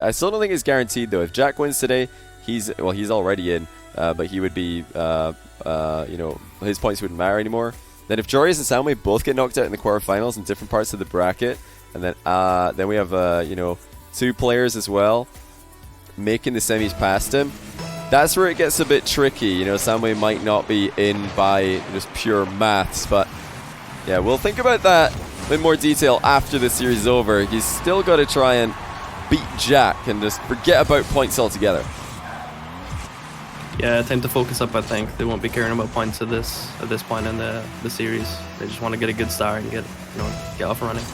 I still don't think it's guaranteed though. If Jack wins today, he's already in, but he would be, his points wouldn't matter anymore. Then if Joris and Zamué both get knocked out in the quarterfinals in different parts of the bracket, and then we have 2 players as well making the semis past him. That's where it gets a bit tricky. Zamué might not be in by just pure maths, but yeah, we'll think about that in more detail after the series is over. He's still got to try and beat Jack and just forget about points altogether. Yeah, time to focus up, I think. They won't be caring about points at this point in the series. They just want to get a good start and get off and running.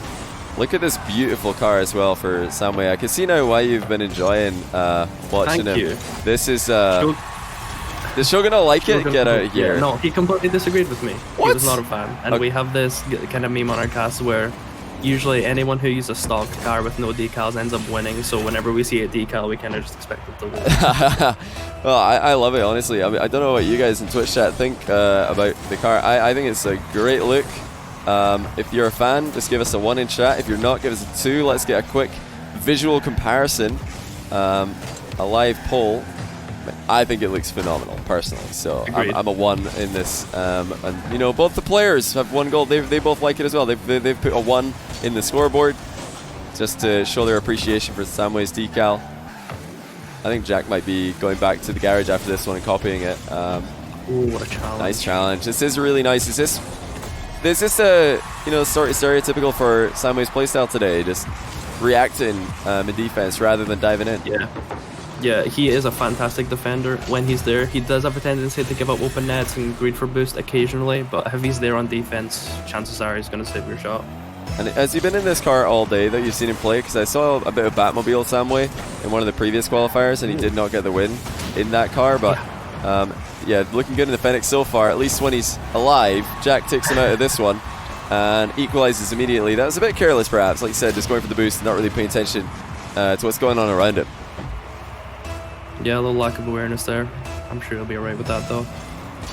Look at this beautiful car as well for Zamué. I can see now why you've been enjoying watching him. Thank you. This is is Shogun gonna like it? Get out of here. Yeah, no, he completely disagreed with me. What? He was not a fan. And we have this kind of meme on our cast where usually anyone who uses a stock car with no decals ends up winning, so whenever we see a decal, we kind of just expect it to win. Well, I love it, honestly. I mean, I don't know what you guys in Twitch chat think about the car. I think it's a great look. If you're a fan, just give us a 1 in chat. If you're not, give us a 2. Let's get a quick visual comparison. A live poll. I think it looks phenomenal, personally. So I'm a 1 in this. And both the players have 1 goal. They both like it as well. They've put a 1 in the scoreboard just to show their appreciation for Zamué's decal. I think Jack might be going back to the garage after this one and copying it. Ooh, what a challenge! Nice challenge. This is really nice. Is this sort of stereotypical for Zamué's playstyle today? Just reacting in defense rather than diving in. Yeah, he is a fantastic defender. When he's there, he does have a tendency to give up open nets and greed for boost occasionally, but if he's there on defense, chances are he's going to save your shot. And has he been in this car all day that you've seen him play? Because I saw a bit of Batmobile Zamué in one of the previous qualifiers, and he did not get the win in that car, but yeah, looking good in the Fenix so far. At least when he's alive, Jack takes him out of this one and equalizes immediately. That was a bit careless, perhaps, like you said, just going for the boost and not really paying attention to what's going on around him. Yeah, a little lack of awareness there. I'm sure he'll be alright with that, though.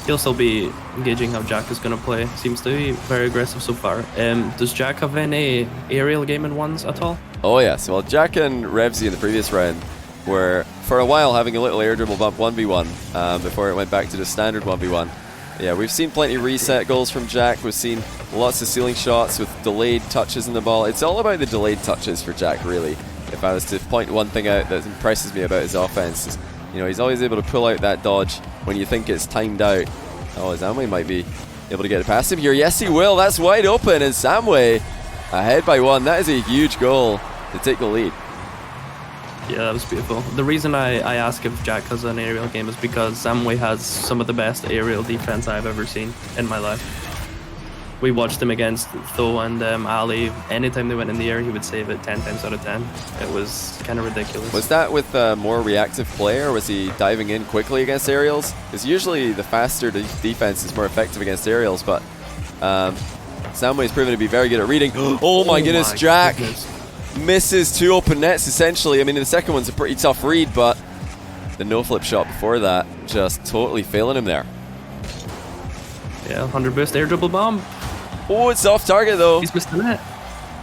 He'll still be engaging how Jack is going to play. Seems to be very aggressive so far. Does Jack have any aerial game in ones at all? Oh yes, well Jack and Revsy in the previous round were for a while having a little air dribble bump 1v1 before it went back to the standard 1v1. Yeah, we've seen plenty of reset goals from Jack. We've seen lots of ceiling shots with delayed touches in the ball. It's all about the delayed touches for Jack, really. If I was to point one thing out that impresses me about his offense, is, he's always able to pull out that dodge when you think it's timed out. Oh, Zamué might be able to get it past him here. Yes, he will. That's wide open, and Zamué ahead by 1. That is a huge goal to take the lead. Yeah, that was beautiful. The reason I ask if Jack has an aerial game is because Zamué has some of the best aerial defense I've ever seen in my life. We watched him against Tho and Ali. Anytime they went in the air, he would save it 10 times out of 10. It was kind of ridiculous. Was that with a more reactive play, or was he diving in quickly against aerials? Because usually the faster defense is more effective against aerials, but Zamué's proven to be very good at reading. Oh my goodness, Jack misses 2 open nets, essentially. I mean, the second one's a pretty tough read, but the no-flip shot before that just totally failing him there. Yeah, 100 boost air dribble bomb. Oh, it's off target though. He's missed the net.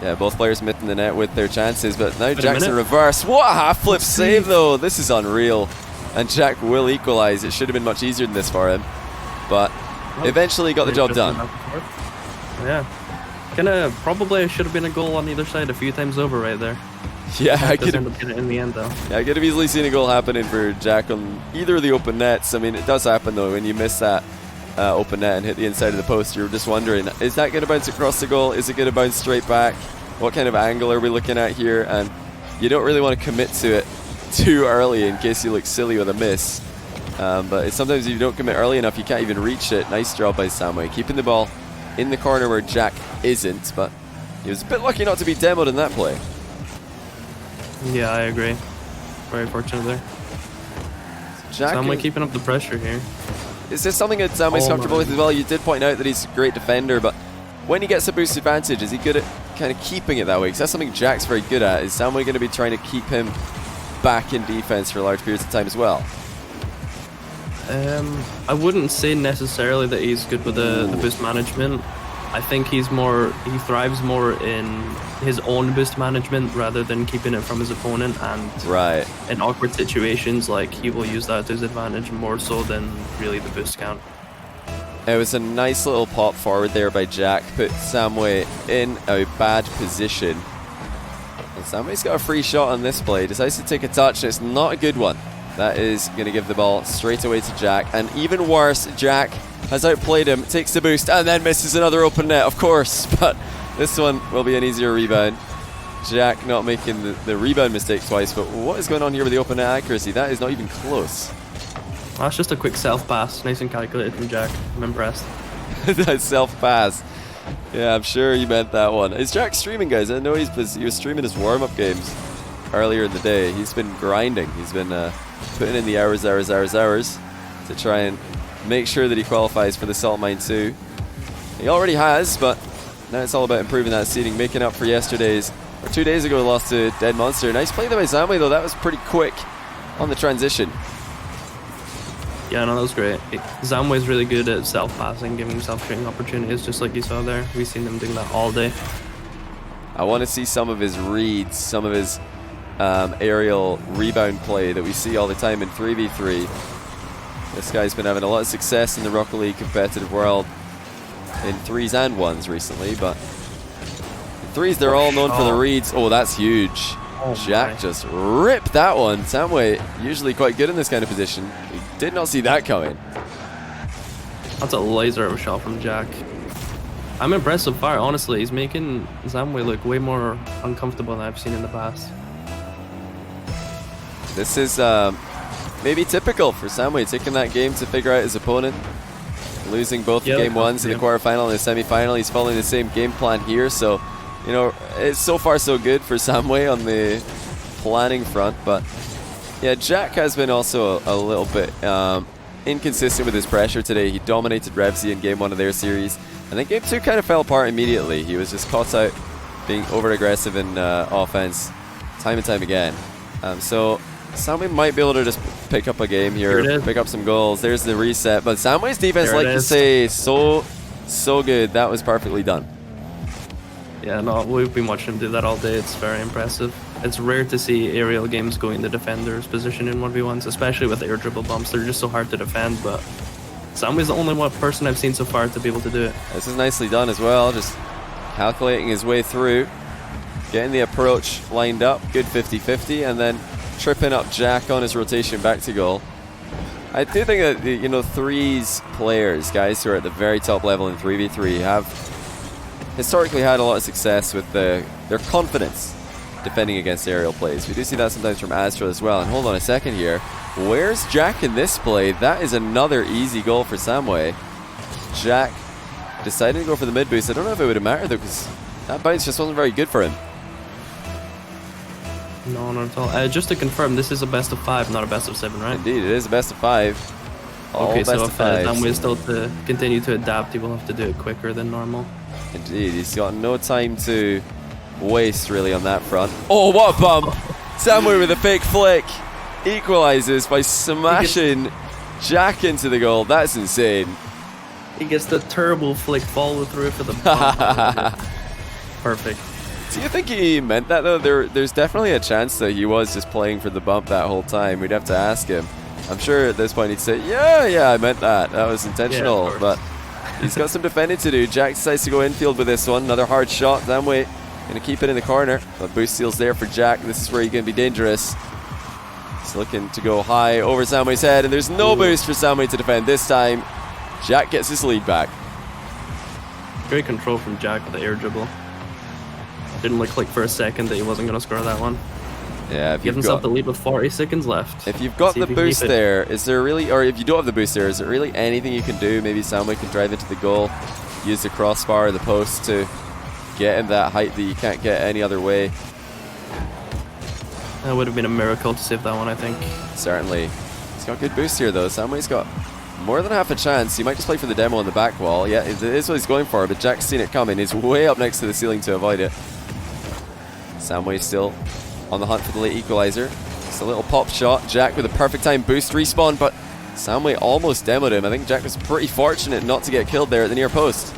Yeah, both players missing the net with their chances, but now Jack's in reverse. What a half flip save though. This is unreal. And Jack will equalize. It should have been much easier than this for him, but eventually got the job done. Yeah. Kinda probably should have been a goal on either side a few times over right there. Yeah, I could end up getting it in the end though. Yeah, I could have easily seen a goal happening for Jack on either of the open nets. I mean, it does happen though when you miss that open net and hit the inside of the post. You're just wondering, is that going to bounce across the goal? Is it going to bounce straight back? What kind of angle are we looking at here? And you don't really want to commit to it too early in case you look silly with a miss. But sometimes if you don't commit early enough, you can't even reach it. Nice job by Zamué, keeping the ball in the corner where Jack isn't, but he was a bit lucky not to be demoed in that play. Yeah, I agree. Very fortunate there. Zamué keeping up the pressure here. Is this something that Zamué's comfortable with as well? You did point out that he's a great defender, but when he gets a boost advantage, is he good at kind of keeping it that way? Because that's something Jack's very good at. Is Zamué going to be trying to keep him back in defense for large periods of time as well? I wouldn't say necessarily that he's good with the boost management. I think he thrives more in his own boost management rather than keeping it from his opponent, and Right. in awkward situations, like, he will use that to his advantage more so than really the boost count. It was a nice little pop forward there by Jack, put Zamué in a bad position. And Zamué's got a free shot on this play, decides to take a touch, and it's not a good one. That is going to give the ball straight away to Jack, and even worse, Jack has outplayed him, takes the boost, and then misses another open net, of course, but this one will be an easier rebound. Jack not making the rebound mistake twice, but what is going on here with the open net accuracy? That is not even close. That's just a quick self-pass, nice and calculated from Jack. I'm impressed. That self-pass. Yeah, I'm sure you meant that one. Is Jack streaming, guys? I know he was streaming his warm-up games earlier in the day. He's been grinding. He's been putting in the hours to try and make sure that he qualifies for the Salt Mine 2. He already has, but now it's all about improving that seeding, making up for yesterday's, or 2 days ago, loss to Dead Monster. Nice play there by Zamué, though. That was pretty quick on the transition. Yeah, no, that was great. Zamué's really good at self-passing, giving himself shooting opportunities, just like you saw there. We've seen him doing that all day. I want to see some of his reads, some of his aerial rebound play that we see all the time in 3v3. This guy's been having a lot of success in the Rocket League competitive world in 3s and 1s recently, but in 3s they're all known for the reads. Oh, that's huge. Jack just ripped that one. Zamué usually quite good in this kind of position. He did not see that coming. That's a laser of a shot from Jack. I'm impressed so far, honestly. He's making Zamué look way more uncomfortable than I've seen in the past. This is maybe typical for Zamué, taking that game to figure out his opponent. Losing both game ones in the quarterfinal and the semi-final. He's following the same game plan here, so you know, it's so far so good for Zamué on the planning front, but yeah, Jack has been also a little bit inconsistent with his pressure today. He dominated Revsy in game 1 of their series, and then game 2 kind of fell apart immediately. He was just caught out being over-aggressive in offense time and time again. So Zamué might be able to just pick up a game here, pick up some goals. There's the reset, but Zamué's defense, like you say, so good. That was perfectly done. Yeah, no, we've been watching him do that all day. It's very impressive. It's rare to see aerial games going the defender's position in 1v1s, especially with air dribble bumps. They're just so hard to defend, but Zamué's the only one person I've seen so far to be able to do it. This is nicely done as well, just calculating his way through, getting the approach lined up, good 50-50, and then tripping up Jack on his rotation back to goal. I do think that, you know, 3s players, guys who are at the very top level in 3v3, have historically had a lot of success with their confidence defending against aerial plays. We do see that sometimes from Astro as well. And hold on a second here. Where's Jack in this play? That is another easy goal for Zamué. Jack decided to go for the mid boost. I don't know if it would have mattered though, because that bounce just wasn't very good for him. No, not at all. Just to confirm, this is a best of 5, not a best of 7, right? Indeed, it is a best of 5. All okay, best so of if 5. Zamué still to continue to adapt, he will have to do it quicker than normal. Indeed, he's got no time to waste really on that front. Oh, what a bump! Zamué with a fake flick equalizes by smashing Jack into the goal. That's insane. He gets the turbo flick follow through for the bump. Perfect. Do you think he meant that though? There's definitely a chance that he was just playing for the bump that whole time. We'd have to ask him. I'm sure at this point he'd say, yeah, I meant that. That was intentional, but he's got some defending to do. Jack decides to go infield with this one. Another hard shot. Zamué going to keep it in the corner. But boost steals there for Jack. This is where he's going to be dangerous. He's looking to go high over Zamué's head, and there's no boost for Zamué to defend this time. Jack gets his lead back. Great control from Jack with the air dribble. Didn't look like for a second that he wasn't going to score that one. Yeah, Give himself the lead with 40 seconds left. If you've got the boost there, is there really, or if you don't have the boost there, is there really anything you can do? Maybe Zamué can drive into the goal, use the crossbar or the post to get him that height that you can't get any other way. That would have been a miracle to save that one, I think. Certainly. He's got good boost here though. Zamué's got more than half a chance. He might just play for the demo on the back wall. Yeah, it is what he's going for, but Jack's seen it coming. He's way up next to the ceiling to avoid it. Zamué still on the hunt for the late equalizer. Just a little pop shot. Jack with a perfect time boost respawn, but Zamué almost demoed him. I think Jack was pretty fortunate not to get killed there at the near post.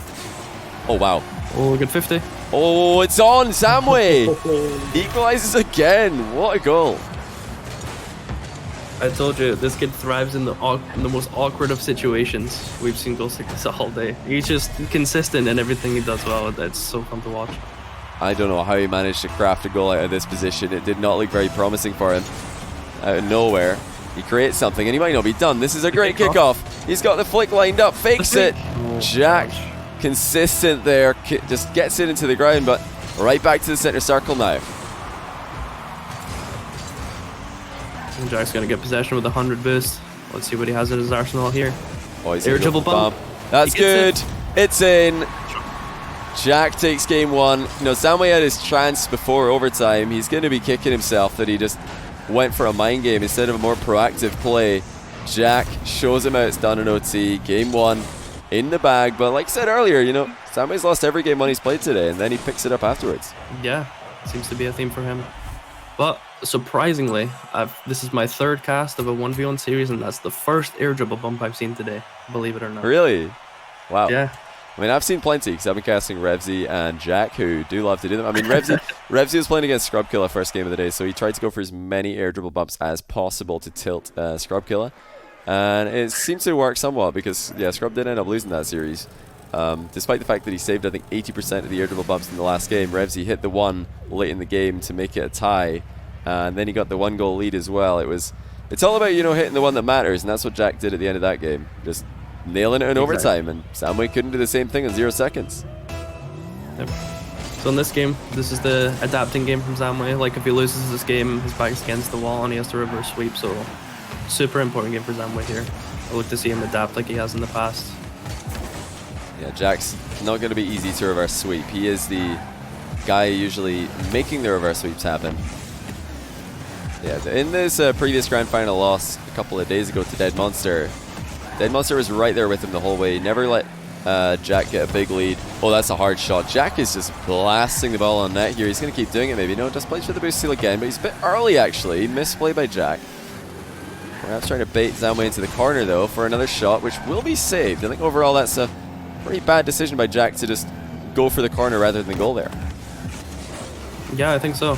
Oh, wow. Oh, good 50. Oh, it's on. Zamué equalizes again. What a goal. I told you, this kid thrives in the most awkward of situations. We've seen goals like this all day. He's just consistent in everything he does well. It's so fun to watch. I don't know how he managed to craft a goal out of this position. It did not look very promising for him. Out of nowhere, he creates something, and he might not be done. This is a great kickoff. He's got the flick lined up, fakes it. Jack, consistent there, just gets it into the ground, but right back to the center circle now. And Jack's going to get possession with a 100 boost. Let's see what he has in his arsenal here. Oh, he's Irritable bump. That's good. It's in. Jack takes game one. You know, Zamué had his chance before overtime. He's going to be kicking himself that he just went for a mind game instead of a more proactive play. Jack shows him how it's done in OT. Game one in the bag. But like I said earlier, you know, Zamué's lost every game when he's played today, and then he picks it up afterwards. Yeah, seems to be a theme for him. But surprisingly, this is my third cast of a 1v1 series, and that's the first air dribble bump I've seen today, believe it or not. Really? Wow. Yeah. I mean, I've seen plenty because I've been casting Revsy and Jack, who do love to do them. I mean, Revsy was playing against Scrubkilla first game of the day, so he tried to go for as many air dribble bumps as possible to tilt Scrubkilla. And it seems to work somewhat because, yeah, Scrub did end up losing that series. Despite the fact that he saved, I think, 80% of the air dribble bumps in the last game. Revsy hit the one late in the game to make it a tie, and then he got the 1-goal lead as well. It's all about, you know, hitting the one that matters, and that's what Jack did at the end of that game. Just nailing it in overtime, and Zamué couldn't do the same thing in 0 seconds. Yep. So in this game, this is the adapting game from Zamué. Like, if he loses this game, his back's against the wall and he has to reverse sweep, so super important game for Zamué here. I look to see him adapt like he has in the past. Yeah, Jack's not going to be easy to reverse sweep. He is the guy usually making the reverse sweeps happen. Yeah, in this previous grand final loss a couple of days ago to Dead Monster was right there with him the whole way. Never let Jack get a big lead. Oh, that's a hard shot. Jack is just blasting the ball on net here. He's going to keep doing it maybe. No, just plays for the boost steal again, but he's a bit early actually. Misplay by Jack. Perhaps trying to bait Zamué into the corner though for another shot, which will be saved. I think overall that's a pretty bad decision by Jack to just go for the corner rather than goal there. Yeah, I think so.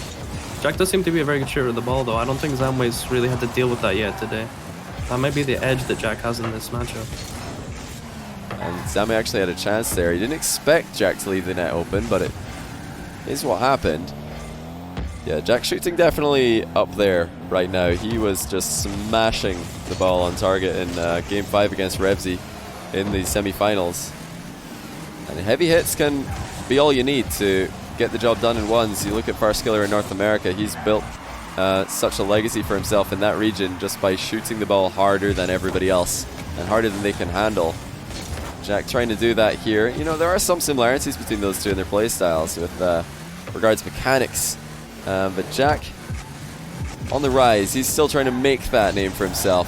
Jack does seem to be a very good shooter of the ball though. I don't think Zamué's really had to deal with that yet today. That might be the edge that Jack has in this matchup. And Zamué actually had a chance there. He didn't expect Jack to leave the net open, but it is what happened. Yeah, Jack shooting definitely up there right now. He was just smashing the ball on target in Game 5 against Revsy in the semi-finals. And heavy hits can be all you need to get the job done in ones. You look at Farskiller in North America, he's built such a legacy for himself in that region just by shooting the ball harder than everybody else and harder than they can handle. Jack trying to do that here. You know, there are some similarities between those two in their play styles with regards to mechanics. But Jack on the rise. He's still trying to make that name for himself.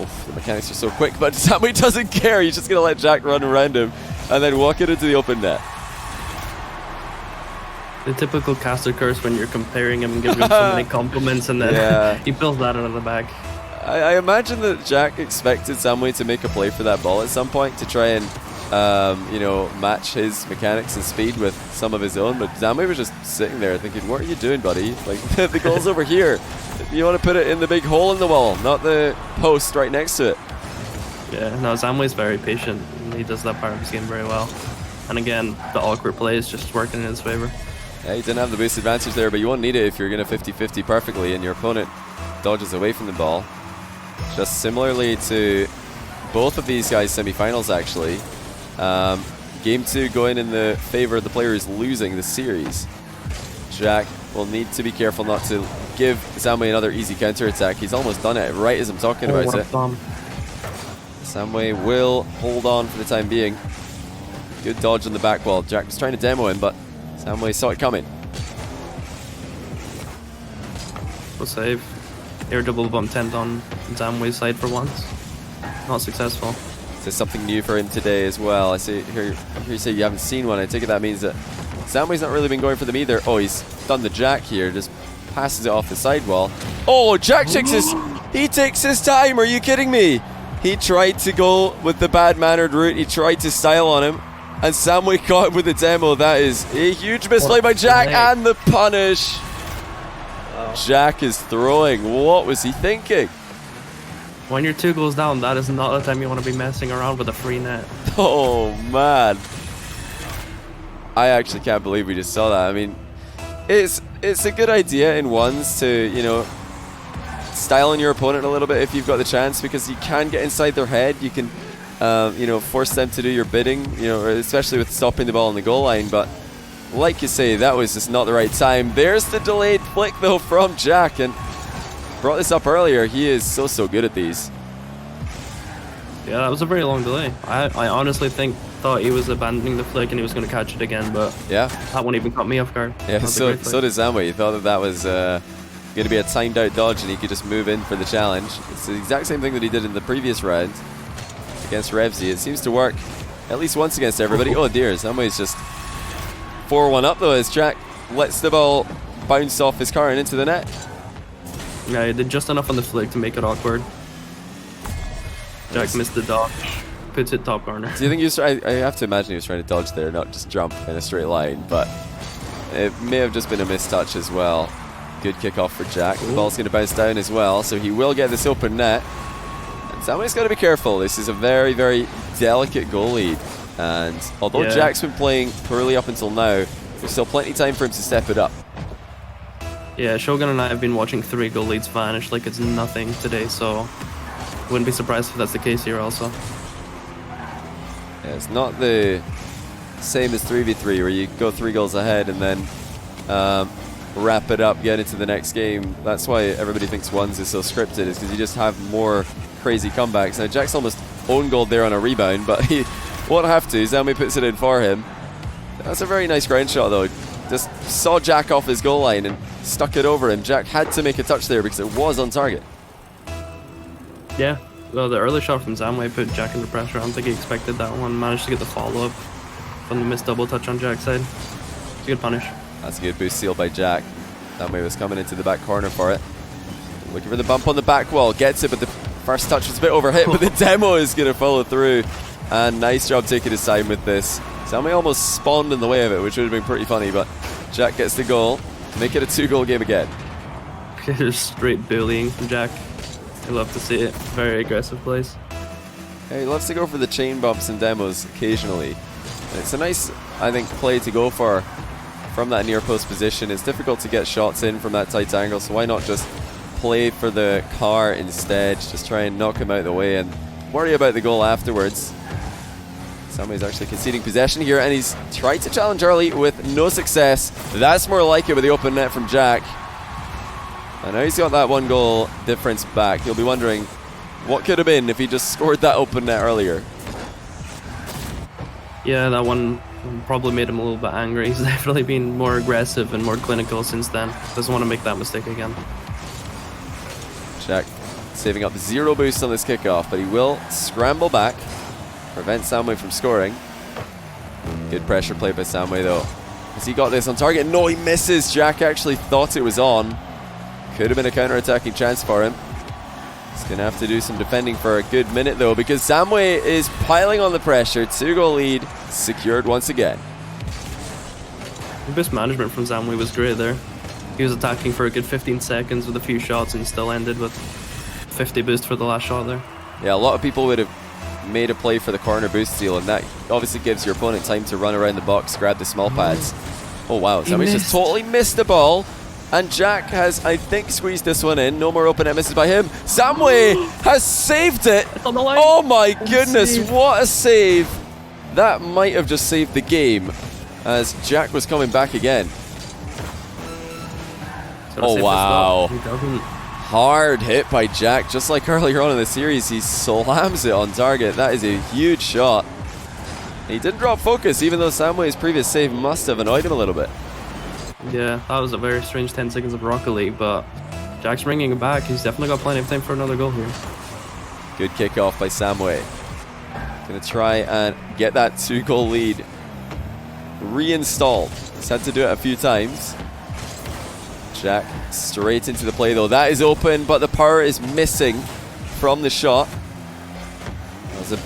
Oof, the mechanics are so quick, but Zamué doesn't care. He's just going to let Jack run around him and then walk it into the open net. The typical caster curse when you're comparing him and giving him so many compliments, and then he pulls that out of the bag. I imagine that Jack expected Zamué to make a play for that ball at some point to try and you know, match his mechanics and speed with some of his own, but Zamué was just sitting there thinking, what are you doing, buddy? Like, the goal's over here. You want to put it in the big hole in the wall, not the post right next to it. Yeah, no, Zamué's very patient. He does that part of his game very well. And again, the awkward play is just working in his favor. Yeah, he didn't have the boost advantage there, but you won't need it if you're going to 50-50 perfectly and your opponent dodges away from the ball. Just similarly to both of these guys' semi-finals, actually. Game 2 going in the favor of the player who's losing the series. Jack will need to be careful not to give Zamué another easy counter-attack. He's almost done it right as I'm talking about it. Zamué will hold on for the time being. Good dodge on the back wall. Jack was trying to demo him, but Zamué saw it coming. Good save. Air double bump 10 on Zamué's side for once. Not successful. There's something new for him today as well. I see here you say you haven't seen one. I take it that means that Zamué's not really been going for them either. Oh, he's done the Jack here. Just passes it off the sidewall. Oh, Jack takes his time. Are you kidding me? He tried to go with the bad-mannered route. He tried to style on him. And Zamué caught him with the demo. That is a huge misplay by Jack, and the punish. Jack is throwing. What was he thinking? When you're 2 goals down, that is not the time you want to be messing around with a free net. Oh, man. I actually can't believe we just saw that. I mean, it's a good idea in ones to, you know, style on your opponent a little bit if you've got the chance, because you can get inside their head. You can, you know, force them to do your bidding, you know, especially with stopping the ball on the goal line. But like you say, that was just not the right time. There's the delayed flick, though, from Jack. And brought this up earlier. He is so good at these. Yeah, that was a very long delay. I honestly thought he was abandoning the flick and he was going to catch it again, but yeah, that one even caught me off guard. Yeah, so did Zamué. He thought that was going to be a timed out dodge and he could just move in for the challenge. It's the exact same thing that he did in the previous round against Revsy. It seems to work at least once against everybody. Oh dear, Zamué's just 4-1 up though as Jack lets the ball bounce off his car and into the net. Yeah, he did just enough on the flick to make it awkward. Jack missed the dodge, puts it top corner. Do you think he was I have to imagine he was trying to dodge there, not just jump in a straight line, but it may have just been a mistouch as well. Good kickoff for Jack. The ball's going to bounce down as well, so he will get this open net. And Zamué's got to be careful. This is a very delicate goal lead. And although Jack's been playing poorly up until now, there's still plenty of time for him to step it up. Yeah, Shogun and I have been watching 3 goal leads vanish like it's nothing today, so wouldn't be surprised if that's the case here also. Yeah, it's not the same as 3v3 where you go 3 goals ahead and then wrap it up, get into the next game. That's why everybody thinks ones is so scripted, is because you just have more crazy comebacks. Now Jack's almost own goal there on a rebound, but he won't have to. Zamué puts it in for him. That's a very nice ground shot though. Just saw Jack off his goal line and stuck it over him. Jack had to make a touch there because it was on target. Yeah, well, the early shot from Zamué put Jack under pressure. I don't think he expected that one. Managed to get the follow-up from the missed double touch on Jack's side. It's a good punish. That's a good boost seal by Jack. Zamué was coming into the back corner for it. Looking for the bump on the back wall. Gets it, but the first touch was a bit overhit, but the demo is going to follow through. And nice job taking his time with this. Zamué almost spawned in the way of it, which would have been pretty funny, but Jack gets the goal. Make it a 2-goal game again. Just straight bullying from Jack. I love to see it. Very aggressive plays. Yeah, he loves to go for the chain bumps and demos occasionally. And it's a nice, I think, play to go for from that near post position. It's difficult to get shots in from that tight angle, so why not just play for the car instead? Just try and knock him out of the way and worry about the goal afterwards. Zamué's actually conceding possession here, and he's tried to challenge early with no success. That's more like it with the open net from Jack. And now he's got that 1-goal difference back. He'll be wondering what could have been if he just scored that open net earlier. Yeah, that one probably made him a little bit angry. He's definitely been more aggressive and more clinical since then. Doesn't want to make that mistake again. Jack saving up 0 boost on this kickoff, but he will scramble back, prevent Zamué from scoring. Good pressure play by Zamué though. Has he got this on target? No, he misses. Jack actually thought it was on. Could have been a counter-attacking chance for him. He's going to have to do some defending for a good minute though, because Zamué is piling on the pressure. 2-goal lead secured once again. The boost management from Zamué was great there. He was attacking for a good 15 seconds with a few shots and still ended with 50 boost for the last shot there. Yeah, a lot of people would have made a play for the corner boost steal, and that obviously gives your opponent time to run around the box, grab the small pads. Oh wow, Zamué's just totally missed the ball. And Jack has, I think, squeezed this one in. No more open net misses by him. Zamué has saved it. It's on the line. Oh my goodness, what a save. That might have just saved the game as Jack was coming back again. Oh wow. Hard hit by Jack, just like earlier on in the series. He slams it on target. That is a huge shot. He didn't drop focus, even though Zamué's previous save must have annoyed him a little bit. Yeah, that was a very strange 10 seconds of Rocket League, but Jack's bringing it back. He's definitely got plenty of time for another goal here. Good kickoff by Zamué. Gonna try and get that 2-goal lead reinstalled. He's had to do it a few times. Jack straight into the play though. That is open, but the power is missing from the shot. That was a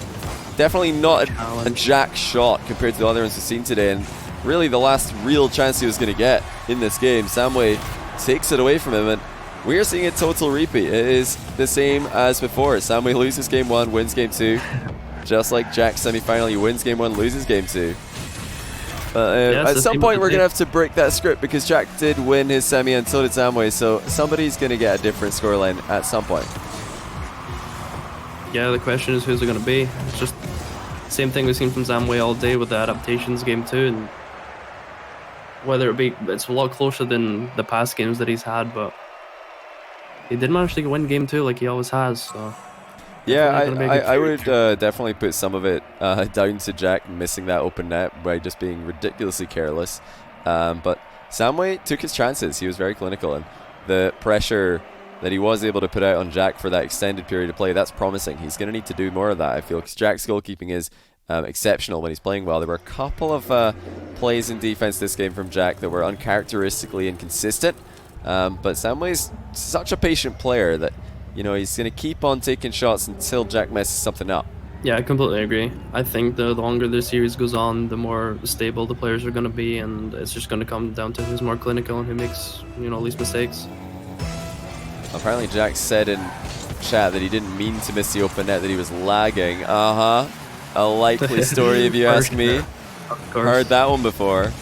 definitely not a Jack shot compared to the other ones we've seen today, and really the last real chance he was going to get in this game. Zamué takes it away from him, and we're seeing a total repeat. It is the same as before. Zamué loses game 1, wins game 2. Just like Jack's semi-final, he wins game 1, loses game 2. At some point we're going to have to break that script, because Jack did win his semi and so did Zamué, so somebody's going to get a different scoreline at some point. Yeah, the question is who's it going to be. It's just the same thing we've seen from Zamué all day with the adaptations game 2, and whether it be, it's a lot closer than the past games that he's had, but he did manage to win game 2 like he always has, so... Yeah, I would definitely put some of it down to Jack missing that open net by just being ridiculously careless. But Zamué took his chances. He was very clinical, and the pressure that he was able to put out on Jack for that extended period of play, that's promising. He's going to need to do more of that, I feel, because Jack's goalkeeping is exceptional when he's playing well. There were a couple of plays in defense this game from Jack that were uncharacteristically inconsistent, but Zamué's such a patient player that, you know, he's going to keep on taking shots until Jack messes something up. Yeah, I completely agree. I think the longer the series goes on, the more stable the players are going to be, and it's just going to come down to who's more clinical and who makes, you know, least mistakes. Apparently Jack said in chat that he didn't mean to miss the open net, that he was lagging. A likely story if you ask me. Of course. Heard that one before.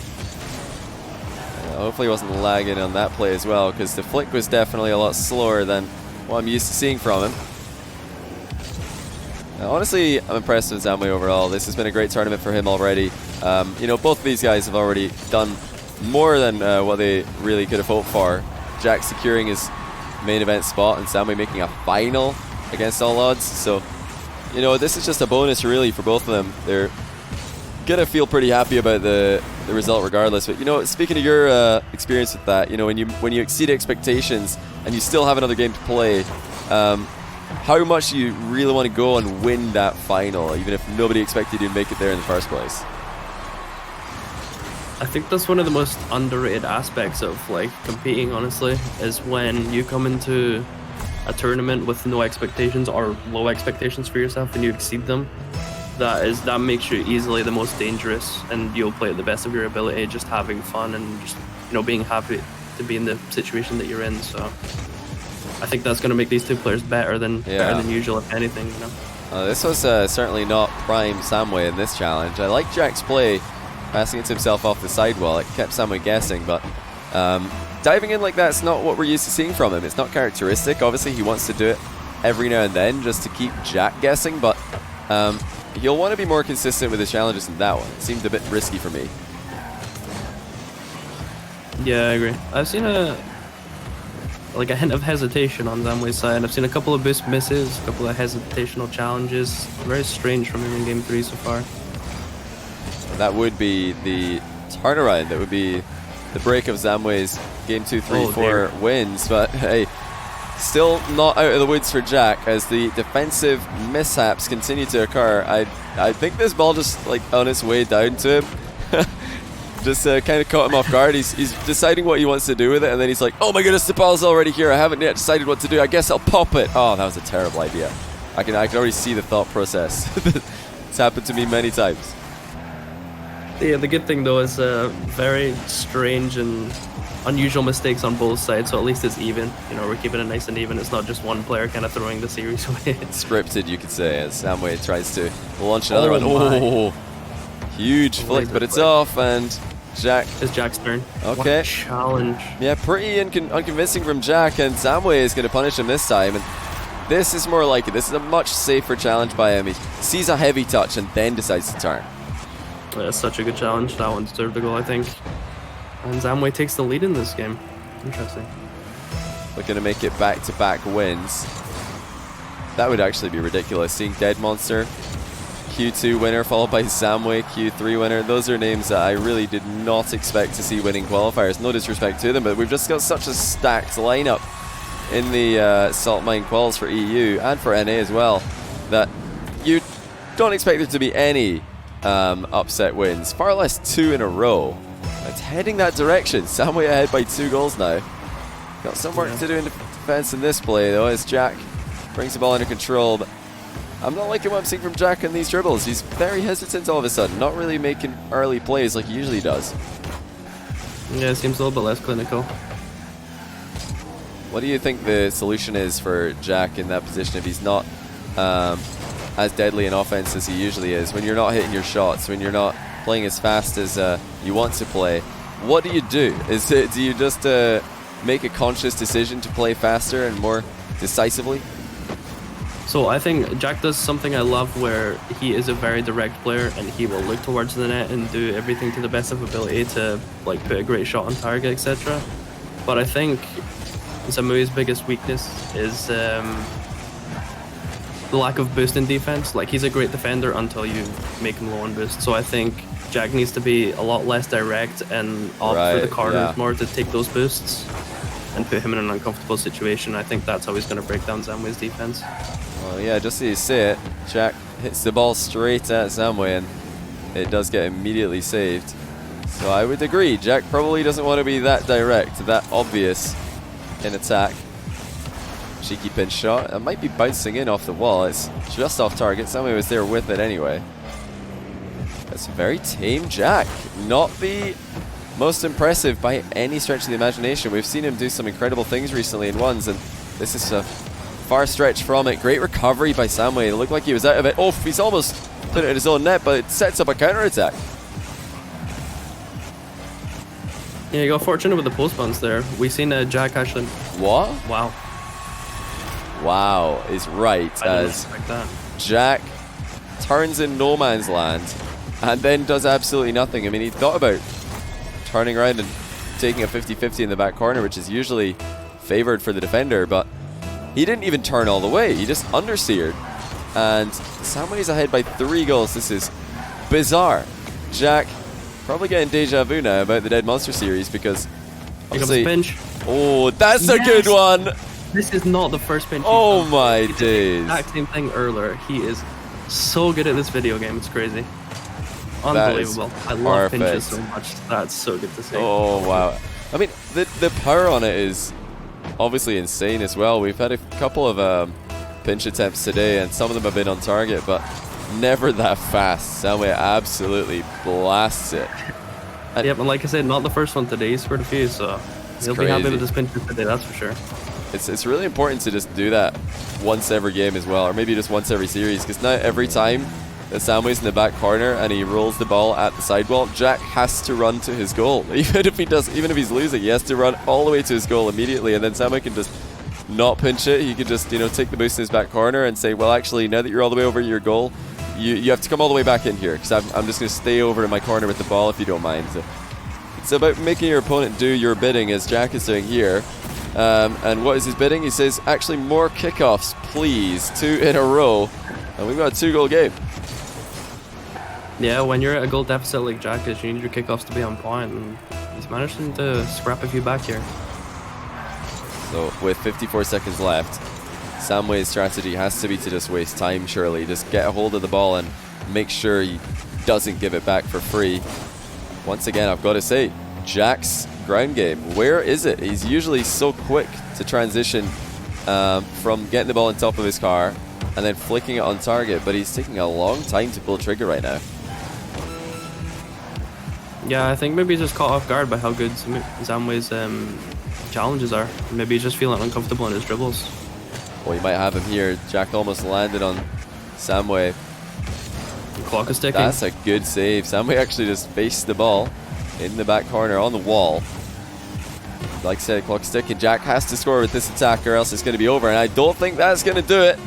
Hopefully he wasn't lagging on that play as well, because the flick was definitely a lot slower than what I'm used to seeing from him. Honestly, I'm impressed with Zamué overall. This has been a great tournament for him already. You know, both of these guys have already done more than what they really could have hoped for. Jack securing his main event spot and Zamué making a final against all odds. So, you know, this is just a bonus really for both of them. They're gonna feel pretty happy about the result regardless. But, you know, speaking of your experience with that, you know, when you exceed expectations and you still have another game to play, how much do you really want to go and win that final, even if nobody expected you to make it there in the first place? I think that's one of the most underrated aspects of like competing, honestly, is when you come into a tournament with no expectations or low expectations for yourself and you exceed them. That makes you easily the most dangerous, and you'll play at the best of your ability, just having fun and just, you know, being happy to be in the situation that you're in. So I think that's going to make these two players better than usual, if anything, you know. This was certainly not prime Zamué in this challenge. I like Jack's play, passing it to himself off the sidewall. It kept Zamué guessing, but diving in like that's not what we're used to seeing from him. It's not characteristic. Obviously, he wants to do it every now and then just to keep Jack guessing, but he'll want to be more consistent with his challenges than that one. It seemed a bit risky for me. Yeah, I agree. I've seen a hint of hesitation on Zamué's side. I've seen a couple of boost misses, a couple of hesitational challenges. Very strange from him in Game 3 so far. That would be the turnaround. That would be the break of Zamué's Game 2, 3, 4 wins. But hey, still not out of the woods for Jack as the defensive mishaps continue to occur. I think this ball just like on its way down to him. Just kind of caught him off guard. He's deciding what he wants to do with it, and then he's like, oh my goodness, the ball's already here. I haven't yet decided what to do. I guess I'll pop it. Oh, that was a terrible idea. I can already see the thought process. It's happened to me many times. Yeah, the good thing though is very strange and unusual mistakes on both sides, so at least it's even. You know, we're keeping it nice and even. It's not just one player kind of throwing the series away. It's scripted, you could say, as Zamué tries to launch another one. Oh, huge flick, but it's off, and Jack. It's Jack's turn. Okay. What a challenge. Yeah, pretty unconvincing from Jack, and Zamué is going to punish him this time. And this is more like it. This is a much safer challenge by him. He sees a heavy touch and then decides to turn. Yeah, such a good challenge. That one deserved a goal, I think. And Zamué takes the lead in this game. Interesting. Looking to make it back-to-back wins. That would actually be ridiculous. Seeing Dead Monster, Q2 winner, followed by Zamué, Q3 winner. Those are names that I really did not expect to see winning qualifiers. No disrespect to them, but we've just got such a stacked lineup in the Salt Mine Quals for EU and for NA as well, that you don't expect there to be any upset wins, far less 2 in a row. It's heading that direction. Zamué ahead by 2 goals now. Got some work to do in defense in this play though, as Jack brings the ball under control, but I'm not liking what I'm seeing from Jack in these dribbles. He's very hesitant all of a sudden, not really making early plays like he usually does. Yeah, it seems a little bit less clinical. What do you think the solution is for Jack in that position if he's not as deadly in offense as he usually is? When you're not hitting your shots, when you're not playing as fast as you want to play, what do you do? Do you just make a conscious decision to play faster and more decisively? So I think Jack does something I love where he is a very direct player and he will look towards the net and do everything to the best of ability to like put a great shot on target, etc. But I think Zamué's biggest weakness is the lack of boost in defense. Like, he's a great defender until you make him low on boost. So I think Jack needs to be a lot less direct and opt for the corners more to take those boosts and put him in an uncomfortable situation. I think that's how he's going to break down Zamué's defense. Well, yeah, just so you see it, Jack hits the ball straight at Zamué and it does get immediately saved. So I would agree, Jack probably doesn't want to be that direct, that obvious in attack. Cheeky pinch shot. It might be bouncing in off the wall. It's just off target. Zamué was there with it anyway. That's very tame Jack. Not the most impressive by any stretch of the imagination. We've seen him do some incredible things recently in ones, and this is a far stretch from it. Great recovery by Zamué. It looked like he was out of it. Oh, he's almost put it in his own net, but it sets up a counter-attack. Yeah, you got fortunate with the post bounce there. We seen Jack actually. What? Wow. Wow is right, I didn't as expect that. Jack turns in no man's land and then does absolutely nothing. I mean, he thought about turning around and taking a 50-50 in the back corner, which is usually favored for the defender, but he didn't even turn all the way. He just understeered. And Zamué's ahead by 3 goals. This is bizarre. Jack probably getting deja vu now about the Dead Monster series because obviously... pinch. Oh, that's a good one! This is not the first pinch. Oh my days. He did the exact same thing earlier. He is so good at this video game. It's crazy. Unbelievable. I love pinches so much. That's so good to see. Oh, wow. I mean, the power on it is obviously insane as well. We've had a couple of pinch attempts today, and some of them have been on target, but never that fast. Zamué absolutely blasts it. And yep, and like I said, not the first one today. He scored a few, so he'll be happy with his pinches today, that's for sure. It's really important to just do that once every game as well, or maybe just once every series, because now every time that Zamué's in the back corner and he rolls the ball at the sidewall, Jack has to run to his goal. Even if he's losing, he has to run all the way to his goal immediately, and then Zamué can just not pinch it. He can just, take the boost in his back corner and say, well, actually, now that you're all the way over your goal, you have to come all the way back in here, because I'm just going to stay over in my corner with the ball if you don't mind. So it's about making your opponent do your bidding, as Jack is doing here. And what is his bidding? He says, actually, more kickoffs, please. 2 in a row. And we've got a 2-goal game. Yeah, when you're at a goal deficit like Jack is, you need your kickoffs to be on point, and he's managing to scrap a few back here. So with 54 seconds left, Zamué's strategy has to be to just waste time, surely. Just get a hold of the ball and make sure he doesn't give it back for free. Once again, I've got to say, Jack's ground game, where is it? He's usually so quick to transition from getting the ball on top of his car and then flicking it on target, but he's taking a long time to pull trigger right now. Yeah, I think maybe he's just caught off guard by how good Zamué's challenges are. Maybe he's just feeling uncomfortable in his dribbles. Well, you might have him here. Jack almost landed on Zamué. The clock is ticking. That's a good save. Zamué actually just faced the ball in the back corner on the wall. Like I said, clock's ticking. Jack has to score with this attack or else it's going to be over, and I don't think that's going to do it.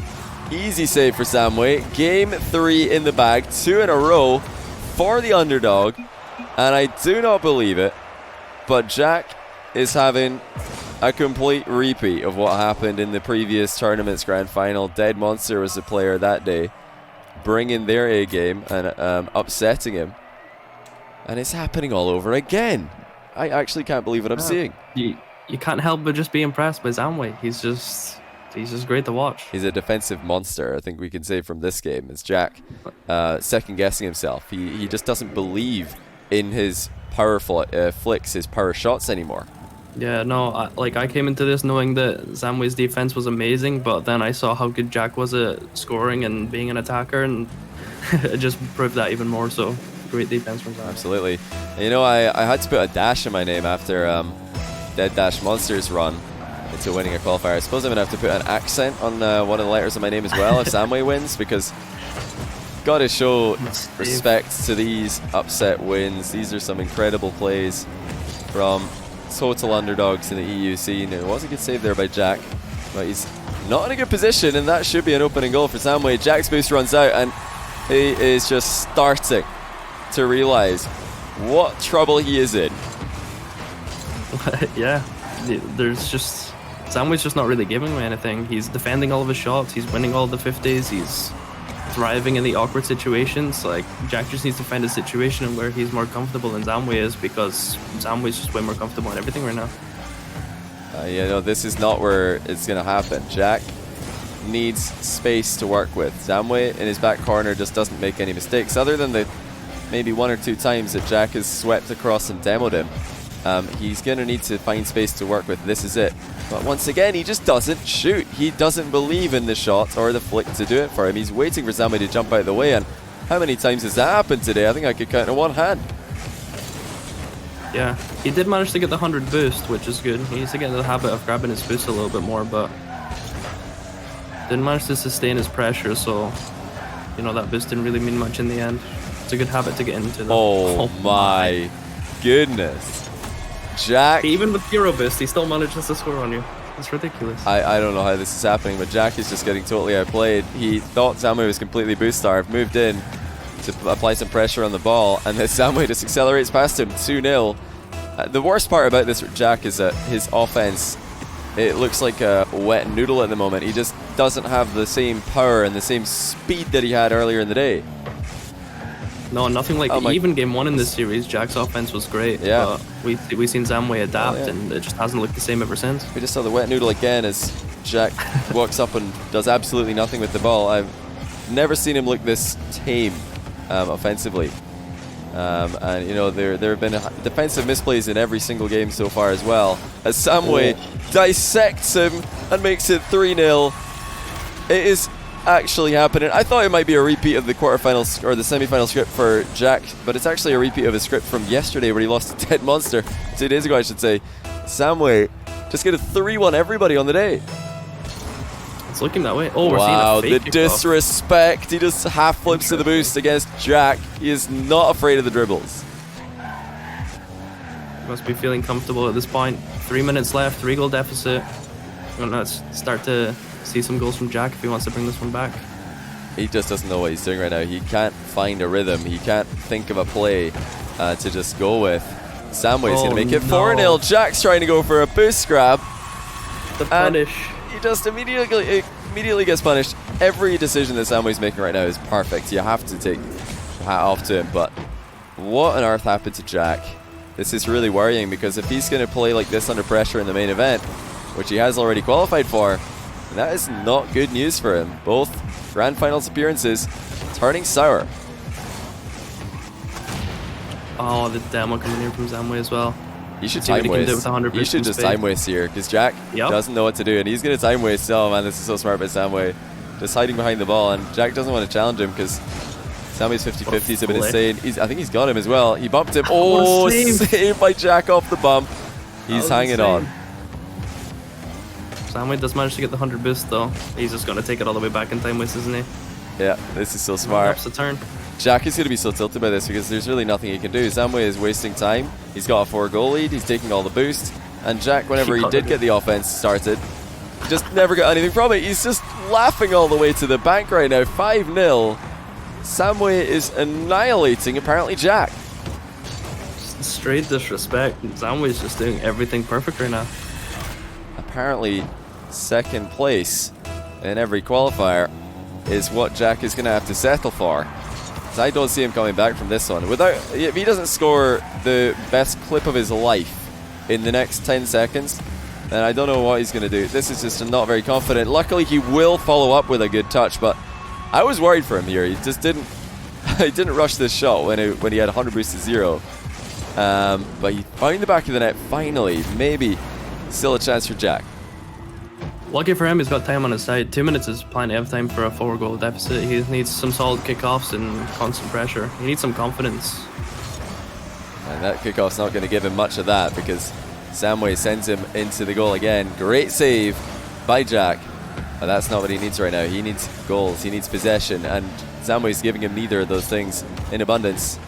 Easy save for Zamué. Game 3 in the bag. 2 in a row for the underdog. And I do not believe it, but Jack is having a complete repeat of what happened in the previous tournament's grand final. Dead Monster was the player that day, bringing their A game and upsetting him. And it's happening all over again. I actually can't believe what I'm seeing. You can't help but just be impressed by Zamué. He's just great to watch. He's a defensive monster, I think we can say from this game. It's Jack second guessing himself. He just doesn't believe in his power flicks, his power shots anymore. Yeah, no, I came into this knowing that Zamué's defense was amazing, but then I saw how good Jack was at scoring and being an attacker, and it just proved that even more so. Great defense from Zamué. Absolutely. And, you know, I had to put a dash in my name after Dead Dash Monsters run into winning a qualifier. I suppose I'm going to have to put an accent on one of the letters of my name as well if Zamué wins, because got to show respect to these upset wins. These are some incredible plays from total underdogs in the EU scene. It was a good save there by Jack, but he's not in a good position, and that should be an opening goal for Zamué. Jack's boost runs out, and he is just starting to realize what trouble he is in. Yeah, there's just Zamué's just not really giving me anything. He's defending all of his shots, he's winning all the 50s, he's thriving in the awkward situations. Like, Jack just needs to find a situation where he's more comfortable than Zamué is, because Zamué's just way more comfortable in everything right now. You know, this is not where it's going to happen. Jack needs space to work with. Zamué in his back corner just doesn't make any mistakes, other than the maybe 1 or 2 times that Jack has swept across and demoed him. He's going to need to find space to work with. This is it. But once again, he just doesn't shoot. He doesn't believe in the shot or the flick to do it for him. He's waiting for Zamué to jump out of the way, and how many times has that happened today? I think I could count in one hand. Yeah, he did manage to get the 100 boost, which is good. He needs to get into the habit of grabbing his boost a little bit more, but didn't manage to sustain his pressure, so, you know, that boost didn't really mean much in the end. It's a good habit to get into, though. Oh my goodness. Jack, even with 0 boost, he still manages to score on you. It's ridiculous. I don't know how this is happening, but Jack is just getting totally outplayed. He thought Zamué was completely boost starved, moved in to apply some pressure on the ball, and then Zamué just accelerates past him 2-0. The worst part about this Jack is that his offense, it looks like a wet noodle at the moment. He just doesn't have the same power and the same speed that he had earlier in the day. No, nothing like even game 1 in this series. Jack's offense was great. Yeah, but we've seen Zamué adapt, and it just hasn't looked the same ever since. We just saw the wet noodle again as Jack walks up and does absolutely nothing with the ball. I've never seen him look this tame offensively. And you know, there have been defensive misplays in every single game so far as well, as Zamué dissects him and makes it 3-0. It is actually happening. I thought it might be a repeat of the quarterfinals or the semi-final script for Jack, but it's actually a repeat of his script from yesterday where he lost to Dead Monster 2 days ago, I should say. Zamué just get a 3-1 everybody on the day. It's looking that way. Oh, we're wow, seeing a fake the disrespect. He just half flips to the boost against Jack. He is not afraid of the dribbles. Must be feeling comfortable at this point. 3 minutes left, 3-goal deficit. Let's start to see some goals from Jack if he wants to bring this one back. He just doesn't know what he's doing right now. He can't find a rhythm. He can't think of a play to just go with. Zamué's going to make it 4-0. Jack's trying to go for a boost grab. The punish. He just immediately gets punished. Every decision that Zamué's making right now is perfect. You have to take your hat off to him. But what on earth happened to Jack? This is really worrying, because if he's going to play like this under pressure in the main event, which he has already qualified for, that is not good news for him. Both Grand Finals appearances turning sour. Oh, the demo coming in from Zamué as well. You should time waste. You should just time waste here, because Jack doesn't know what to do, and he's going to time waste. Oh man, this is so smart by Zamué. Just hiding behind the ball, and Jack doesn't want to challenge him because Zamué's 50-50s have been insane. I think he's got him as well. He bumped him. Oh, saved by Jack off the bump. He's hanging on. Zamué does manage to get the 100 boost though. He's just going to take it all the way back in time waste, isn't he? Yeah, this is so smart. The turn. Jack is going to be so tilted by this because there's really nothing he can do. Zamué is wasting time. He's got a 4-goal lead. He's taking all the boost. And Jack, whenever he did get the offense started, just never got anything from it. He's just laughing all the way to the bank right now. 5-0. Zamué is annihilating ApparentlyJack. Straight disrespect. Zamué's just doing everything perfect right now. Apparently, second place in every qualifier is what Jack is going to have to settle for. I don't see him coming back from this one. If he doesn't score the best clip of his life in the next 10 seconds, then I don't know what he's going to do. This is just not very confident. Luckily, he will follow up with a good touch, but I was worried for him here. He just didn't. He didn't rush this shot when he had 100 boost to 0. But he found the back of the net finally. Maybe still a chance for Jack. Lucky for him, he's got time on his side. 2 minutes is plenty of time for a 4-goal deficit. He needs some solid kickoffs and constant pressure. He needs some confidence. And that kickoff's not going to give him much of that because Zamué sends him into the goal again. Great save by Jack. But that's not what he needs right now. He needs goals. He needs possession. And Zamué's giving him neither of those things in abundance.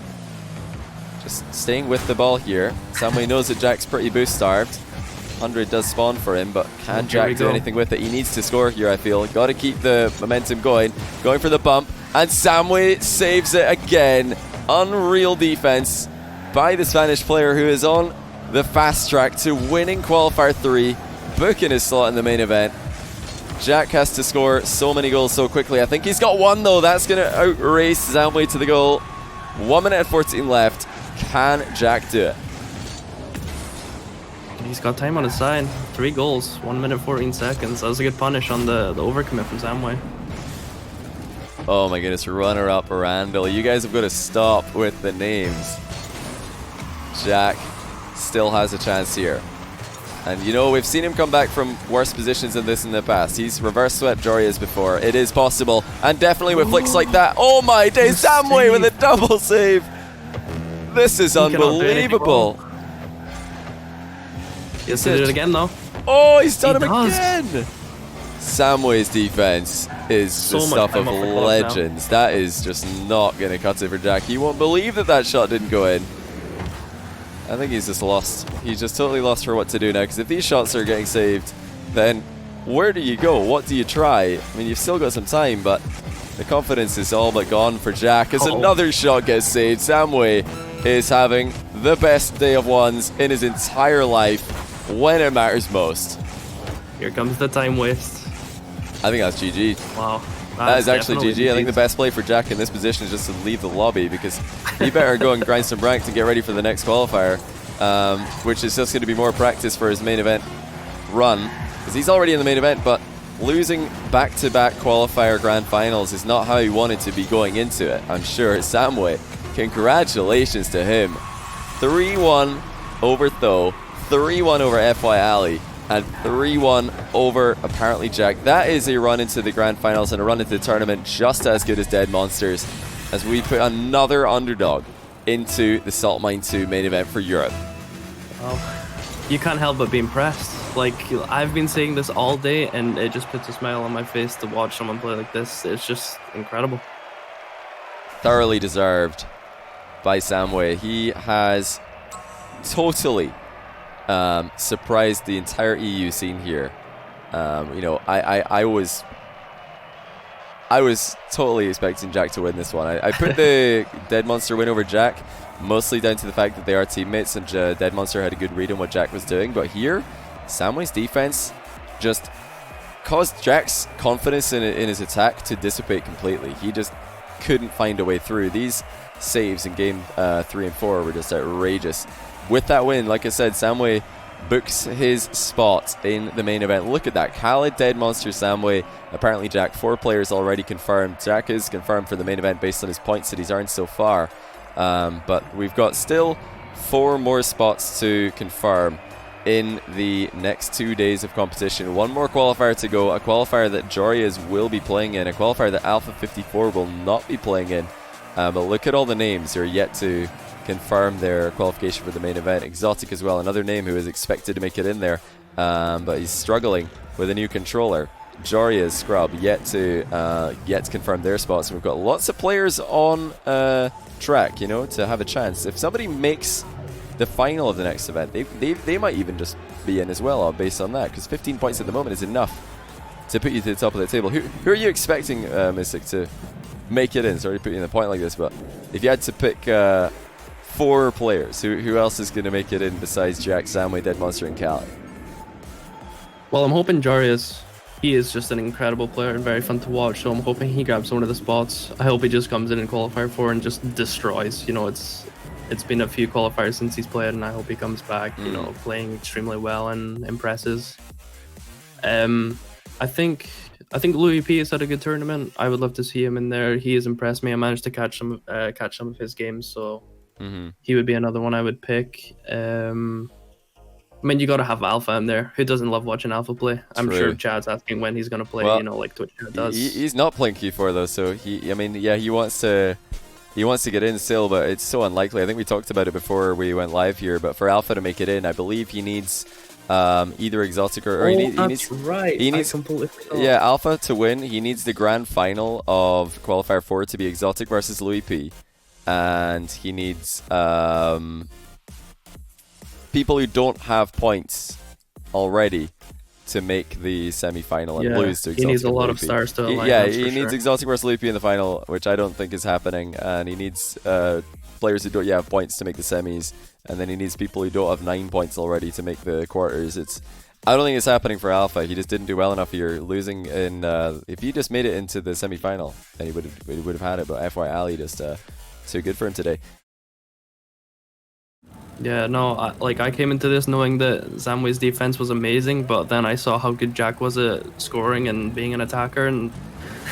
Just staying with the ball here. Zamué knows that Jack's pretty boost starved. 100 does spawn for him, but can Jack do anything with it? He needs to score here, I feel. Got to keep the momentum going. Going for the bump, and Zamué saves it again. Unreal defense by the Spanish player who is on the fast track to winning Qualifier 3, booking his slot in the main event. Jack has to score so many goals so quickly. I think he's got one, though. That's going to outrace Zamué to the goal. 1 minute and 14 left. Can Jack do it? He's got time on his side. 3 goals, 1 minute 14 seconds. That was a good punish on the overcommit from Zamué. Oh my goodness, runner-up Randall. You guys have got to stop with the names. Jack still has a chance here. And you know, we've seen him come back from worse positions than this in the past. He's reverse swept Joria's before. It is possible. And definitely with flicks like that. Oh my days, Zamué with a double save. This is unbelievable. He has to do it again, though. Oh, he's done him again! Zamué's defense is the stuff of legends. That is just not going to cut it for Jack. He won't believe that that shot didn't go in. I think he's just lost. He's just totally lost for what to do now, because if these shots are getting saved, then where do you go? What do you try? I mean, you've still got some time, but the confidence is all but gone for Jack as another shot gets saved. Zamué is having the best day of ones in his entire life when it matters most. Here comes the time waste. I think that's GG. Wow. That is actually GG. I think the best play for Jack in this position is just to leave the lobby, because he better go and grind some rank to get ready for the next qualifier, which is just going to be more practice for his main event run, because he's already in the main event, but losing back-to-back qualifier grand finals is not how he wanted to be going into it, I'm sure. Zamué, congratulations to him. 3-1 over Tho, 3-1 over FY Ali, and 3-1 over ApparentlyJack. That is a run into the grand finals and a run into the tournament just as good as Dead Monsters, as we put another underdog into the Salt Mine 2 main event for Europe. Well, you can't help but be impressed. Like, I've been saying this all day, and it just puts a smile on my face to watch someone play like this. It's just incredible. Thoroughly deserved by Zamué. He has totally surprised the entire EU scene here. You know, I was totally expecting Jack to win this one. I put the Dead Monster win over Jack mostly down to the fact that they are teammates and Dead Monster had a good read on what Jack was doing. But here, Zamué's defense just caused Jack's confidence in his attack to dissipate completely. He just couldn't find a way through. These saves in game 3 and 4 were just outrageous. With that win, like I said, Zamué books his spot in the main event. Look at that. Khaled, Dead Monster, Zamué, ApparentlyJack. 4 players already confirmed. Jack is confirmed for the main event based on his points that he's earned so far. But we've got still 4 more spots to confirm in the next 2 days of competition. 1 more qualifier to go. A qualifier that Jorias will be playing in. A qualifier that Alpha 54 will not be playing in. But look at all the names who are yet to confirm their qualification for the main event. Exotic as well, another name who is expected to make it in there, but he's struggling with a new controller. Joria's Scrub yet to confirm their spots. And we've got lots of players on track, you know, to have a chance. If somebody makes the final of the next event, they might even just be in as well, based on that, because 15 points at the moment is enough to put you to the top of the table. Who are you expecting, Mystic, to make it in? Sorry to put you in a point like this, but if you had to pick 4 players, who else is going to make it in besides Jack, Zamué, Dead Monster, and Khaled? Well, I'm hoping Jarius. He is just an incredible player and very fun to watch, so I'm hoping he grabs one of the spots. I hope he just comes in qualifier 4 and just destroys. You know, it's been a few qualifiers since he's played, and I hope he comes back, you know, playing extremely well and impresses. I think Louis P has had a good tournament. I would love to see him in there. He has impressed me. I managed to catch some of his games, so He would be another one I would pick. I mean, you got to have Alpha in there. Who doesn't love watching Alpha play? I'm sure Chad's asking when he's going to play, well, like Twitch does. He's not playing Q4 though, so I mean, yeah, he wants to get in still, but it's so unlikely. I think we talked about it before we went live here, but for Alpha to make it in, I believe he needs either Exotic or he needs right. He needs, I completely forgot. Yeah, Alpha to win, he needs the grand final of Qualifier 4 to be Exotic versus Louis P. And he needs people who don't have points already to make the semi-final and lose to Exotic. He needs a lot of Louis P. stars to align. Yeah, he needs Exotic versus Louis P in the final, which I don't think is happening. And he needs players who don't have points to make the semis. And then he needs people who don't have 9 points already to make the quarters. I don't think it's happening for Alpha. He just didn't do well enough here. Losing in if he just made it into the semi-final, then he would have had it. But FY Ali just too good for him today. Yeah, no, I came into this knowing that Zamué's defense was amazing, but then I saw how good Jack was at scoring and being an attacker, and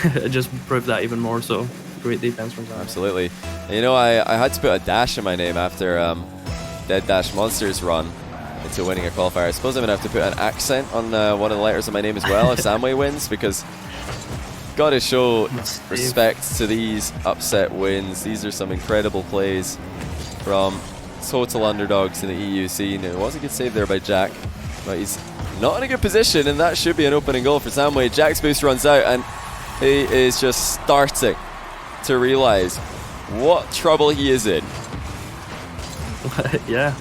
it just proved that even more. So great defense from Zamué. Absolutely. And, you know, I had to put a dash in my name after Dead Dash Monsters run into winning a qualifier. I suppose I'm gonna have to put an accent on one of the letters of my name as well if Zamué wins, because gotta show respect to these upset wins. These are some incredible plays from total underdogs in the EU scene. It was a good save there by Jack, but he's not in a good position, and that should be an opening goal for Zamué. Jack's boost runs out, and he is just starting to realize what trouble he is in. Yeah,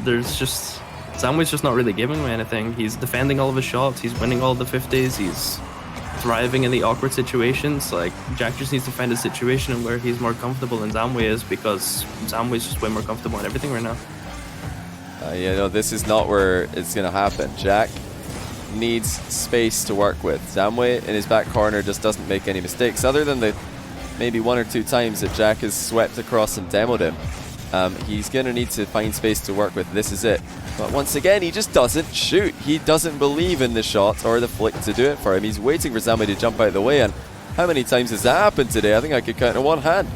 there's just Zamué's just not really giving him anything. He's defending all of his shots, he's winning all of the 50s, he's thriving in the awkward situations. Like, Jack just needs to find a situation where he's more comfortable than Zamué is, because Zamué's just way more comfortable in everything right now. Yeah, no, this is not where it's going to happen. Jack needs space to work with. Zamué in his back corner just doesn't make any mistakes, other than the maybe 1 or 2 times that Jack has swept across and demoed him. He's going to need to find space to work with. This is it. But once again, he just doesn't shoot. He doesn't believe in the shot or the flick to do it for him. He's waiting for Zamué to jump out of the way, and how many times has that happened today? I think I could count on one hand.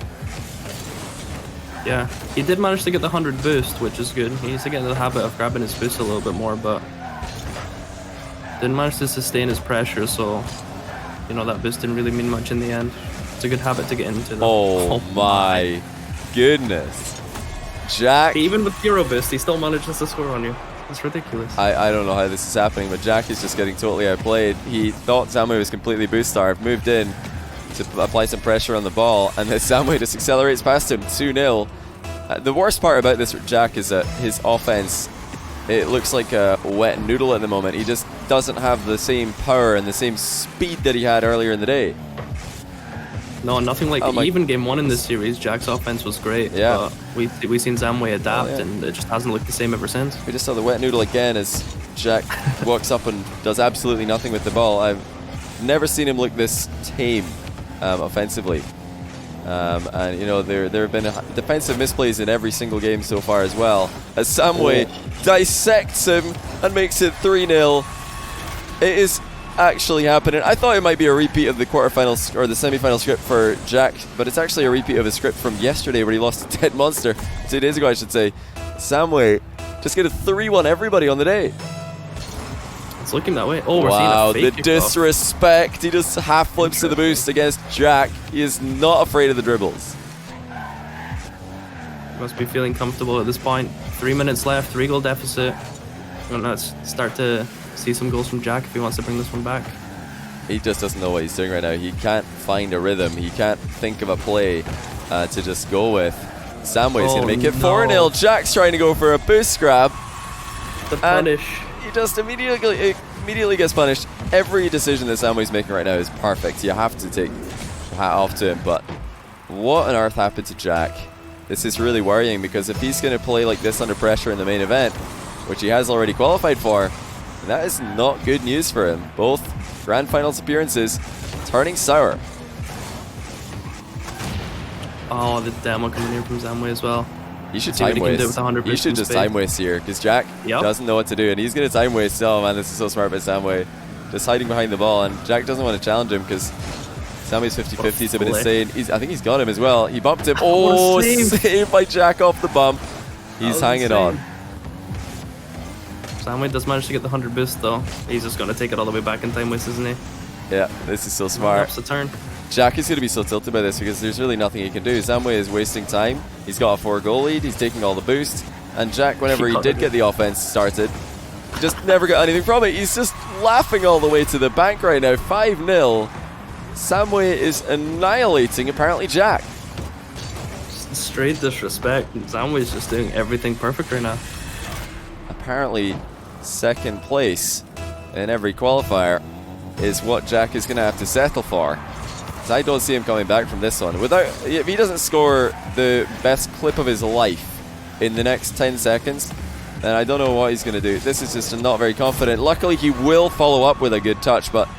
Yeah, he did manage to get the 100 boost, which is good. He needs to get into the habit of grabbing his boost a little bit more, but didn't manage to sustain his pressure, so, you know, that boost didn't really mean much in the end. It's a good habit to get into, though. Oh my goodness. Jack, even with 0 boost, he still manages to score on you. It's ridiculous. I don't know how this is happening, but Jack is just getting totally outplayed. He thought Zamué was completely boost starved, moved in to apply some pressure on the ball, and then Zamué just accelerates past him 2-0. The worst part about this Jack is that his offense, it looks like a wet noodle at the moment. He just doesn't have the same power and the same speed that he had earlier in the day. No, nothing like even game 1 in this series. Jack's offense was great. Yeah, but we've seen Zamué adapt, and it just hasn't looked the same ever since. We just saw the wet noodle again as Jack walks up and does absolutely nothing with the ball. I've never seen him look this tame offensively. And you know, there have been defensive misplays in every single game so far as well, as Zamué dissects him and makes it 3-0. It is actually happening. I thought it might be a repeat of the quarterfinals or the semi-final script for Jack, but it's actually a repeat of a script from yesterday where he lost to Dead Monster 2 days ago, I should say. Zamué just get a 3-1 everybody on the day. It's looking that way. Oh, we're wow, seeing a fake the disrespect. He just half flips to the boost against Jack. He is not afraid of the dribbles. Must be feeling comfortable at this point. 3 minutes left, 3-goal deficit. And let's start to see some goals from Jack if he wants to bring this one back. He just doesn't know what he's doing right now. He can't find a rhythm. He can't think of a play to just go with. Zamué's going to make it 4-0. Jack's trying to go for a boost grab. The punish. He just immediately gets punished. Every decision that Zamué's making right now is perfect. You have to take your hat off to him. But what on earth happened to Jack? This is really worrying, because if he's going to play like this under pressure in the main event, which he has already qualified for, that is not good news for him. Both Grand Finals appearances turning sour. Oh, the demo coming in from Zamué as well. You should time waste. You should just time waste here, because Jack doesn't know what to do, and he's going to time waste. Oh man, this is so smart by Zamué. Just hiding behind the ball, and Jack doesn't want to challenge him because Zamué's 50-50s have been insane. I think he's got him as well. He bumped him. Oh, save. saved by Jack off the bump. He's hanging on. Zamué does manage to get the 100 boost though. He's just going to take it all the way back in time waste, isn't he? Yeah, this is so smart. The turn. Jack is going to be so tilted by this because there's really nothing he can do. Zamué is wasting time. He's got a 4-goal lead. He's taking all the boost. And Jack, whenever he did get the offense started, just never got anything from it. He's just laughing all the way to the bank right now. 5-0. Zamué is annihilating ApparentlyJack. Straight disrespect. Zamué is just doing everything perfect right now. Apparently, second place in every qualifier is what Jack is going to have to settle for. So I don't see him coming back from this one. If he doesn't score the best clip of his life in the next 10 seconds, then I don't know what he's going to do. This is just not very confident. Luckily, he will follow up with a good touch, but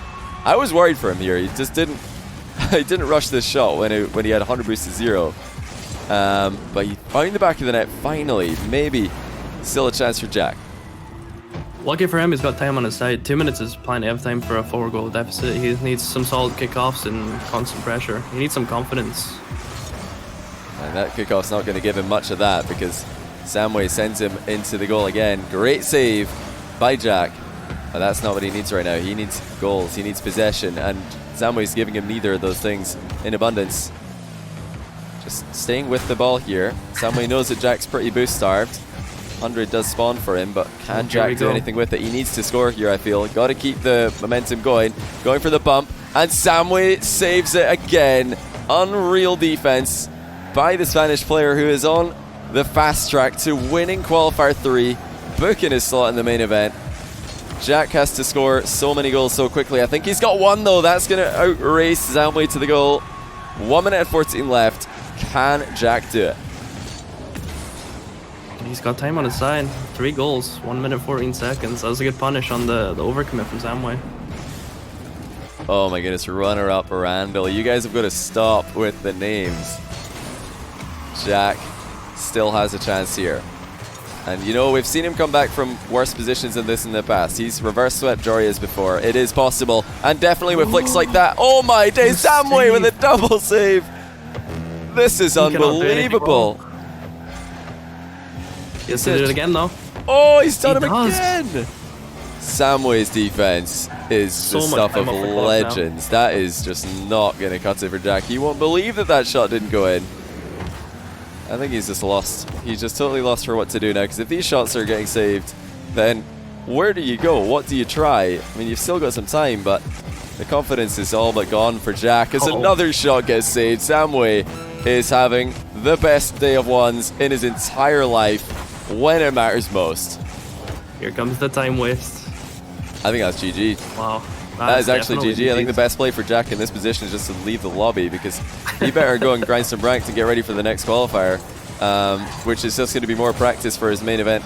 I was worried for him here. He just didn't he didn't rush this shot when he had 100 boost to 0. But he found the back of the net finally. Maybe still a chance for Jack. Lucky for him, he's got time on his side. 2 minutes is plenty of time for a 4-goal deficit. He needs some solid kickoffs and constant pressure. He needs some confidence. And that kickoff's not going to give him much of that because Zamué sends him into the goal again. Great save by Jack. But that's not what he needs right now. He needs goals. He needs possession. And Zamué's giving him neither of those things in abundance. Just staying with the ball here. Zamué knows that Jack's pretty boost starved. 100 does spawn for him, but can Jack do anything with it? He needs to score here, I feel. Got to keep the momentum going. Going for the bump. And Zamué saves it again. Unreal defense by the Spanish player who is on the fast track to winning Qualifier 3, booking his slot in the main event. Jack has to score so many goals so quickly. I think he's got one though. That's going to outrace Zamué to the goal. 1 minute and 14 left. Can Jack do it? He's got time on his side. 3 goals, 1 minute 14 seconds. That was a good punish on the overcommit from Zamué. Oh my goodness, runner-up Randall. You guys have got to stop with the names. Jack still has a chance here. And you know, we've seen him come back from worse positions than this in the past. He's reverse swept Jorias before. It is possible. And definitely with flicks like that. Oh my days, Zamué with a double save. This is unbelievable. He has to do it again though. Oh, he's done him again. Zamué's defense is the stuff of legends. That is just not going to cut it for Jack. He won't believe that that shot didn't go in. I think he's just lost. He's just totally lost for what to do now, because if these shots are getting saved, then where do you go? What do you try? I mean, you've still got some time, but the confidence is all but gone for Jack as another shot gets saved. Zamué is having the best day of ones in his entire life when it matters most. Here comes the time waste. I think that's GG. Wow. That is actually GG. I think the best play for Jack in this position is just to leave the lobby, because he better go and grind some rank to get ready for the next qualifier, which is just going to be more practice for his main event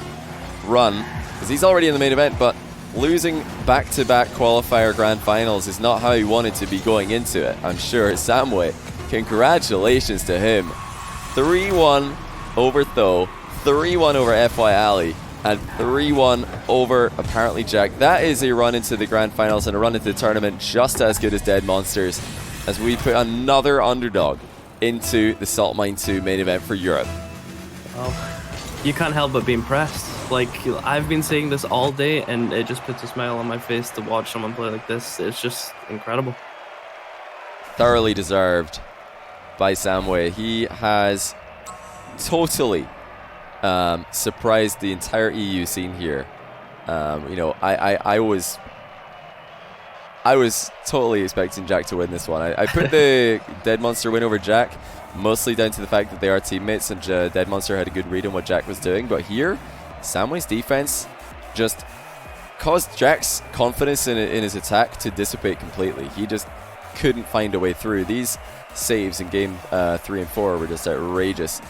run, because he's already in the main event, but losing back-to-back qualifier grand finals is not how he wanted to be going into it, I'm sure. Zamué, congratulations to him. 3-1 over Tho, 3-1 over FY Ali, and 3-1 over ApparentlyJack. That is a run into the grand finals and a run into the tournament just as good as Dead Monsters, as we put another underdog into the Salt Mine 2 main event for Europe. Well, you can't help but be impressed. Like, I've been saying this all day, and it just puts a smile on my face to watch someone play like this. It's just incredible. Thoroughly deserved by Zamué. He has totally surprised the entire EU scene here. You know, I was totally expecting Jack to win this one. I put the Dead Monster win over Jack mostly down to the fact that they are teammates and Dead Monster had a good read on what Jack was doing. But here, Zamué's defense just caused Jack's confidence in his attack to dissipate completely. He just couldn't find a way through. These saves in game 3 and 4 were just outrageous.